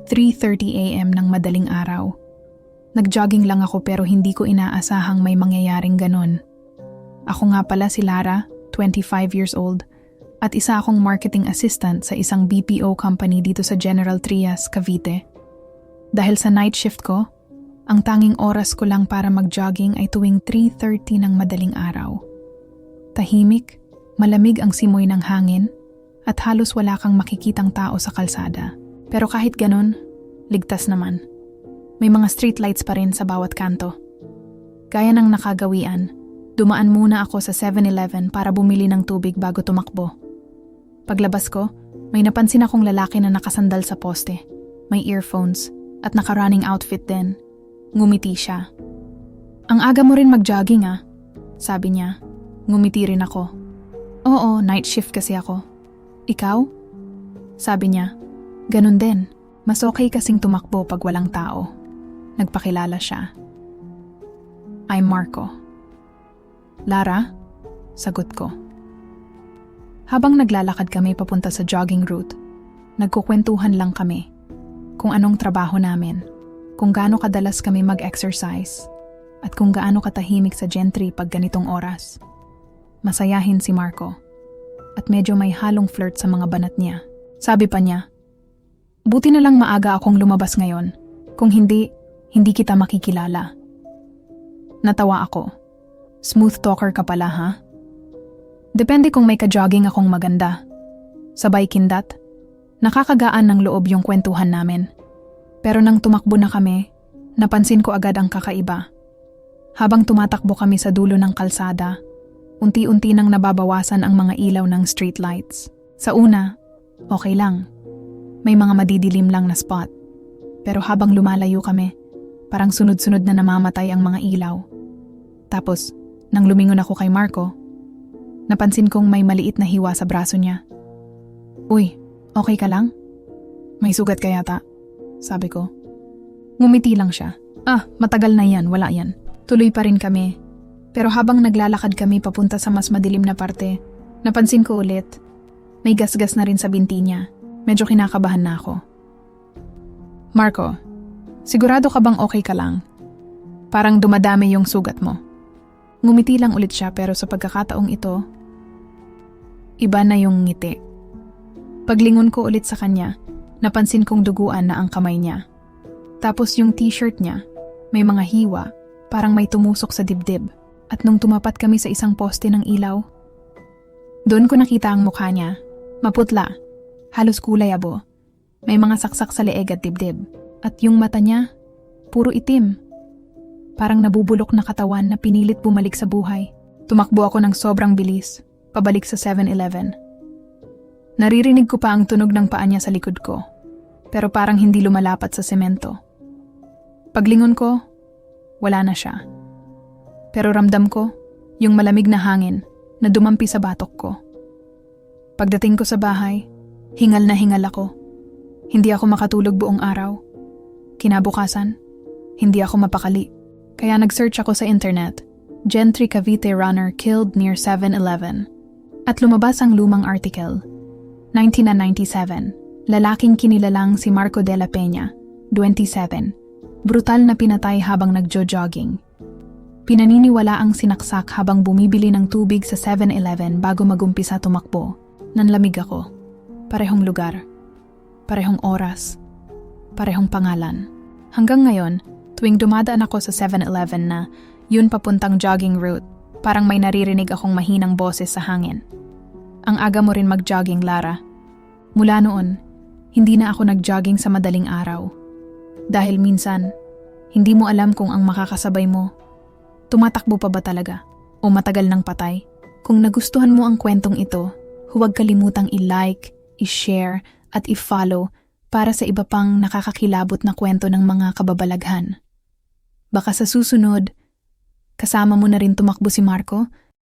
3:30 a.m. ng madaling araw. Nag-jogging lang ako pero hindi ko inaasahang may mangyayaring ganon. Ako nga pala si Lara, 25 years old, at isa akong marketing assistant sa isang BPO company dito sa General Trias, Cavite. Dahil sa night shift ko, ang tanging oras ko lang para mag-jogging ay tuwing 3:30 ng madaling araw. Tahimik, malamig ang simoy ng hangin, at halos wala kang makikitang tao sa kalsada. Pero kahit ganon, ligtas naman. May mga street lights pa rin sa bawat kanto. Gaya ng nakagawian, dumaan muna ako sa 7-Eleven para bumili ng tubig bago tumakbo. Paglabas ko, may napansin akong lalaki na nakasandal sa poste, may earphones, at naka-running outfit din. Ngumiti siya. "Ang aga mo rin mag-jogging ah," sabi niya. Ngumiti rin ako. "Oo, night shift kasi ako." "Ikaw?" sabi niya. "Ganun din. Mas okay kasing tumakbo pag walang tao." Nagpakilala siya. "I'm Marco." "Lara?" sagot ko. Habang naglalakad kami papunta sa jogging route, nagkukwentuhan lang kami kung anong trabaho namin, kung gaano kadalas kami mag-exercise, at kung gaano katahimik sa gentry pag ganitong oras. Masayahin si Marco, at medyo may halong flirt sa mga banat niya. Sabi pa niya, "Buti na lang maaga akong lumabas ngayon. Kung hindi kita makikilala." Natawa ako. "Smooth talker ka pala, ha?" "Depende kung may ka-jogging akong maganda." Sabay kindat. Nakakagaan ng loob yung kwentuhan namin. Pero nang tumakbo na kami, napansin ko agad ang kakaiba. Habang tumatakbo kami sa dulo ng kalsada, unti-unti nang nababawasan ang mga ilaw ng streetlights. Sa una, okay lang. May mga madidilim lang na spot. Pero habang lumalayo kami, parang sunod-sunod na namamatay ang mga ilaw. Tapos, nang lumingon ako kay Marco, napansin kong may maliit na hiwa sa braso niya. "Uy, okay ka lang? May sugat ka yata," sabi ko. Ngumiti lang siya. Matagal na yan, wala yan." Tuloy pa rin kami. Pero habang naglalakad kami papunta sa mas madilim na parte, napansin ko ulit, may gasgas na rin sa binti niya. Medyo kinakabahan na ako. "Marco, sigurado ka bang okay ka lang? Parang dumadami yung sugat mo." Ngumiti lang ulit siya pero sa pagkakataong ito, iba na yung ngiti. Paglingon ko ulit sa kanya, napansin kong duguan na ang kamay niya. Tapos yung t-shirt niya, may mga hiwa, parang may tumusok sa dibdib. At nung tumapat kami sa isang poste ng ilaw, doon ko nakita ang mukha niya. Maputla, halos kulay abo. May mga saksak sa leeg at dibdib. At yung mata niya, puro itim. Parang nabubulok na katawan na pinilit bumalik sa buhay. Tumakbo ako ng sobrang bilis, pabalik sa 7-Eleven. Naririnig ko pa ang tunog ng paa niya sa likod ko, pero parang hindi lumalapat sa semento. Paglingon ko, wala na siya. Pero ramdam ko yung malamig na hangin na dumampi sa batok ko. Pagdating ko sa bahay, hingal na hingal ako. Hindi ako makatulog buong araw. Kinabukasan, hindi ako mapakali. Kaya nag-search ako sa internet, Gentry Cavite runner killed near 7-Eleven. At lumabas ang lumang article. 1997, lalaking kinilalang si Marco de la Peña, 27, brutal na pinatay habang nagjo-jogging. Pinaniniwala ang sinaksak habang bumibili ng tubig sa 7-Eleven bago magumpisa tumakbo. Nanlamig ako. Parehong lugar. Parehong oras. Parehong pangalan. Hanggang ngayon, tuwing dumadaan ako sa 7-Eleven na yun papuntang jogging route, parang may naririnig akong mahinang boses sa hangin. "Ang aga mo rin mag-jogging, Lara." Mula noon, hindi na ako nag-jogging sa madaling araw. Dahil minsan, hindi mo alam kung ang makakasabay mo tumatakbo pa ba talaga o matagal nang patay? Kung nagustuhan mo ang kwentong ito, huwag kalimutang i-like, i-share at i-follow para sa iba pang nakakakilabot na kwento ng mga kababalaghan. Baka sa susunod, kasama mo na rin tumakbo si Marco